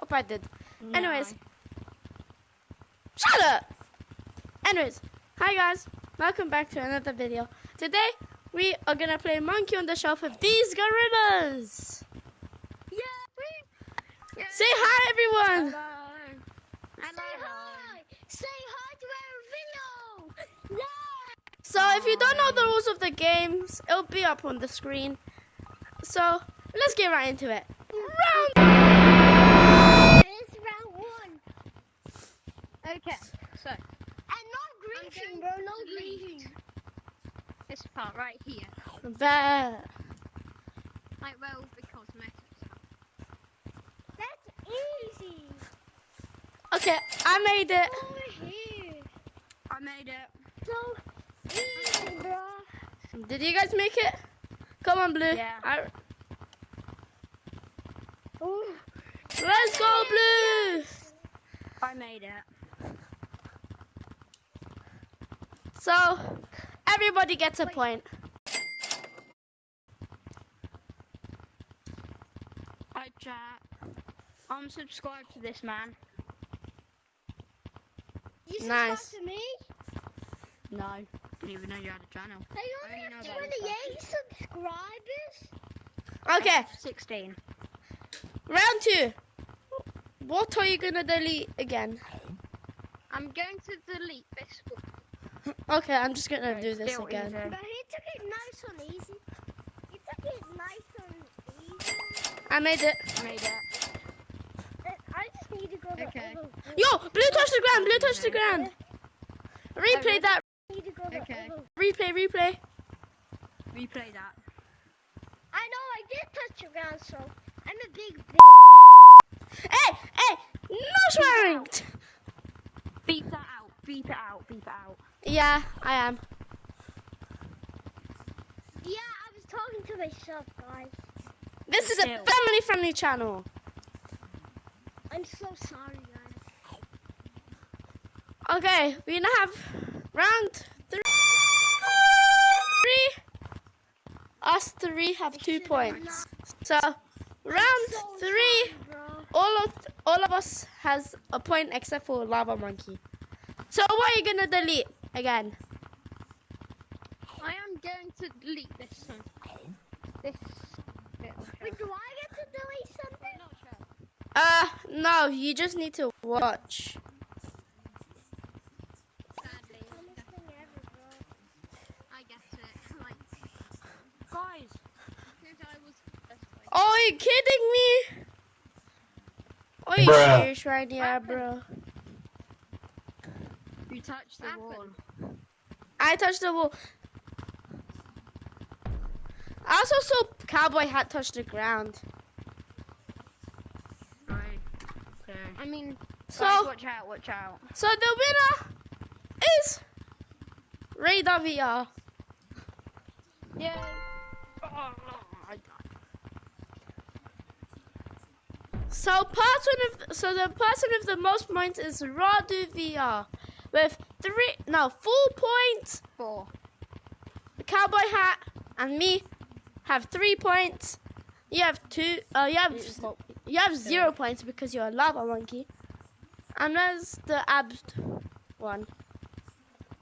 Hope I did. No. Anyways. Shut up! Anyways, hi guys. Welcome back to another video. Today, we are gonna play Monkey on the Shelf with these gorillas. Yeah. Say hi, everyone. Hello. Hello. Say hi to our video. Yeah. So if you don't know the rules of the games, it'll be up on the screen. So let's get right into it. It's round one. Okay, so And no griefing, bro. No griefing. this part right here, Bah. like where all the cosmetics That's easy. Okay, I made it. Over here. are. I made it. So easy, bro. Did you guys make it? Come on, Blue. Yeah. Ooh. Let's go, Blue. I made it. So everybody gets a point. Hi chat. I'm subscribed to this man. You Nice. subscribe to me? No. Didn't even know you had a channel. Hey, you I only only know have about 28 subscribers? Okay, 16. round two. What are you gonna delete again? I'm going to delete this one. Okay, I'm just gonna Okay, do this still again. easy. But he took it nice and easy. He took it nice and easy. I made it. I made it. I just need to go the Okay. other way. Yo, Blue touched the ground. Blue touched the ground. Replay really? that. I need to go the Okay. other way. Replay. Replay that. I know I did touch the ground, so I'm a big bitch. Hey, no swearing. Beep that out. Beep it out. Beep it out. Yeah, I am. Yeah, I was talking to myself, guys. This is a Still. family-friendly channel. I'm so sorry, guys. Okay, we now have round three. Us three have 2 points. So round So three, sorry, bro. all of us has a point except for Lava Monkey. So what are you gonna delete again? I am going to delete this one. This bit of the Wait, do I get to delete something? No, you just need to watch. Sadly, Dumbest thing ever, bro. I get it. Like, guys, because I was this way. Oh, are you kidding me? Are you Bruh. serious right now, bro? You touched the wall. I touched the wall. I also saw Cowboy Hat touch the ground. Right. Okay. I mean, So, guys, watch out, watch out. so the winner is Radar VR. Yay. Oh, I died. So the person with the most points is Radu VR with 4 points. 4. The Cowboy Hat and me have 3 points. You have 2. You have 0 points because you're a Lava Monkey. And there's the Abd one.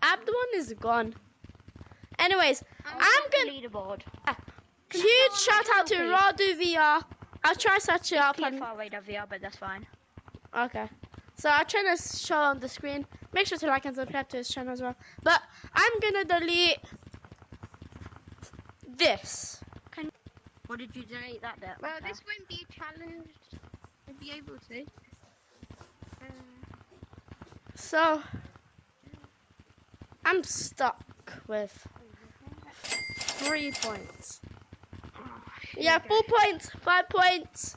Abd one is gone. Anyways, I'm gonna leaderboard. huge shout out to Radu VR. I'll try search it up on. PFR radar VR, but that's fine. Okay. So I'll try to show on the screen. Make sure to like and subscribe to his channel as well. But I'm gonna delete this. What did you delete that bit? Well, this won't be a challenge. I'll be able to. So I'm stuck with 3 points. Yeah, 4 points, 5 points,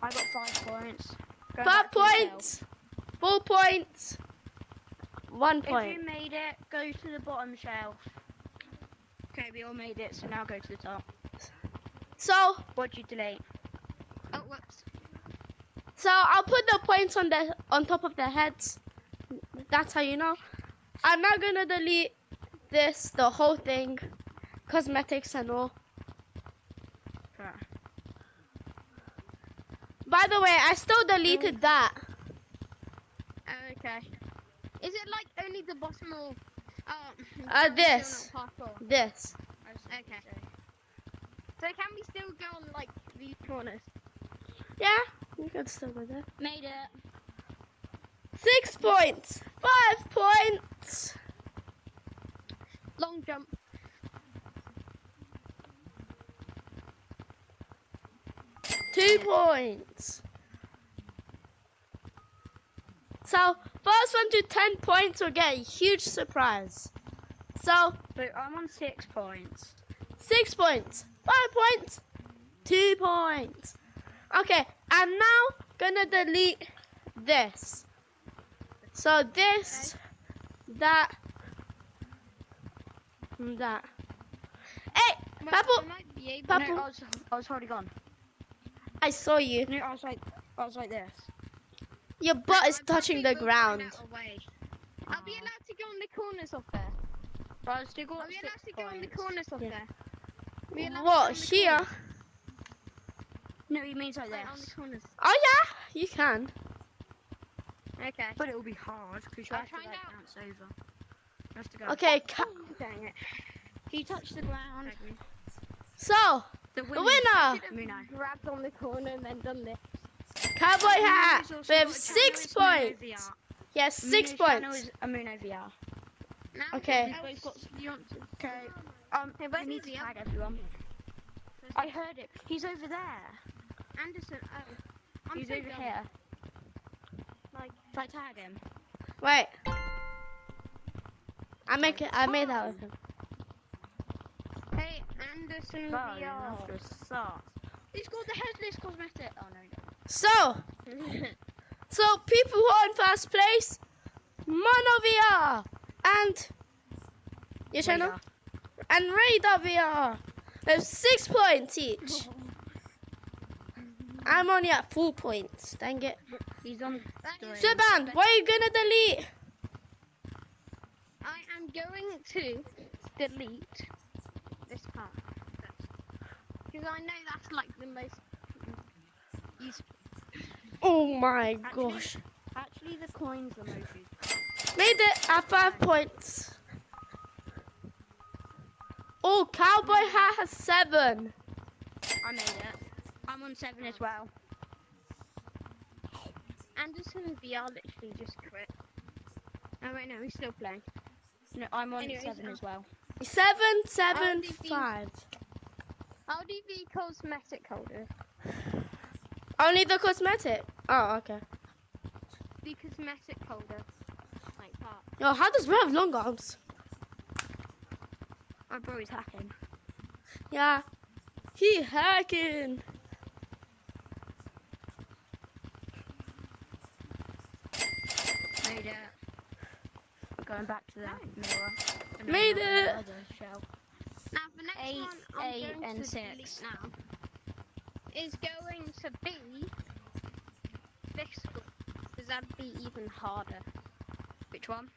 I got 5 points. Go 5 back to yourself. points, 4 points, 1 If point. you made it, go to the bottom shelf. Okay, we all made it, so now go to the top. So What'd you delete? Oh, whoops. I'll put the points on top of their heads. That's how you know. I'm not gonna delete this, the whole thing, cosmetics and all. By the way, I still deleted that. Okay. Is it like only the bottom or? This. This. Okay. So can we still go on like these corners? Yeah, you can still go there. Made it. 6 points. 5 points. Long jump. 2 points. So, first one to 10 points will get a huge surprise. So, I'm on 6 points. 6 points. 5 points. 2 points. Okay, I'm now gonna delete this. So this, that, that. Hey, Well, Purple, I might be able Purple. No, I was already gone. I saw you. No, I was like this. Your butt is I touching probably the will ground. find out a way. I'll be allowed to go on the corners of there. But I still got Are we 6 allowed to go on the points. corners of Yeah. there? Are we allowed to go What, on the here? corners? No, he means like Like, on the this. corners. Oh yeah, you can. Okay. But it will be hard because you I'll have to find like out. bounce over. You have to go. Okay, Dang it. He touched the ground. so, The the winner, Muno. Grabbed on the corner and then done this. Cowboy Hat, Muno's also with got a channel, 6 it's Muno points. VR. Yes, 6 Muno's channel points. is Amuno VR. Now Okay. what else do you want to? Okay. Hey, we where's need to the tag other- everyone. I heard it. He's over there. Anderson. Oh. I'm He's so over dumb. here. Like, Try tag him. Wait. I made that with him. hey, Anderson Bro, VR. after a start. He's got the headless cosmetic. Oh no, So, so people who are in first place, Mono VR and your channel and Radar VR. With 6 points each. I'm only at 4 points. Dang it. He's on. Siban, what are you gonna delete? I am going to delete this part. Because I know that's like the most useful. Oh my gosh. Actually, the coins are most useful. Made it at 5 points. Oh, Cowboy Hat has 7. I made it. I'm on 7 as well. Anderson VR literally just quit. Oh wait, no, he's still playing. No, I'm on Anyways, 7 as well. 7, 7, LDV. 5. I'll do the cosmetic holder. Only the cosmetic. Oh, okay. The cosmetic holder. Like part. Yo, how does Red have long arms? My bro is hacking. Yeah. He hacking. Made it. Going back to the mirror. And Made then it. the other shell. Now the next 8, one I'm 8, going and to 6. delete now is going to be this one. Because that'd be even harder. Which one?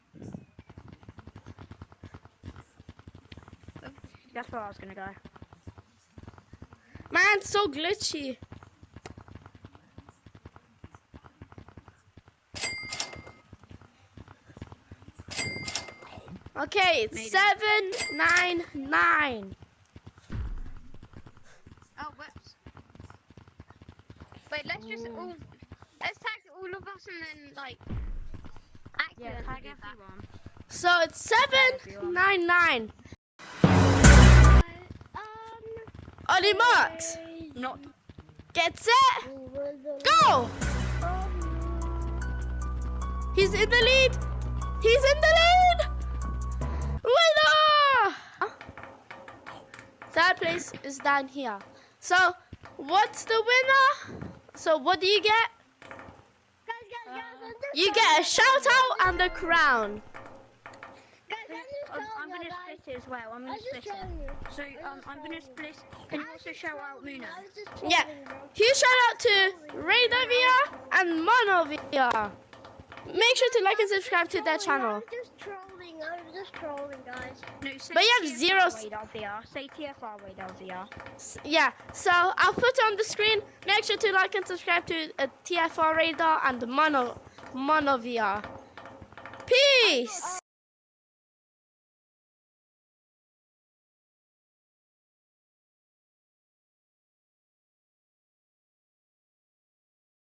That's where I was gonna go. Man, so glitchy. Okay, it's Made it. 799. Oh, whoops. Wait, let's just all let's tag all of us and then like Yeah, accidentally tag do that. everyone. So it's 799. On your marks. Not. Get set. Go. He's in the lead. He's in the lead. Winner. Third place is down here. So what's the winner? So what do you get? You get a shout out and a crown. I'm gonna split it as well. I'm gonna split it. So I'm gonna split. Can you also shout out Muno? Yeah. Huge shout out to Radar VR and Mono VR. Make sure to like and subscribe to their channel. I'm just trolling I was just trolling, guys. No, say But you have TFR zero radar VR. Say TFR radar VR. Yeah, so I'll put it on the screen. Make sure to like and subscribe to TFR Radar and Mono VR. Peace!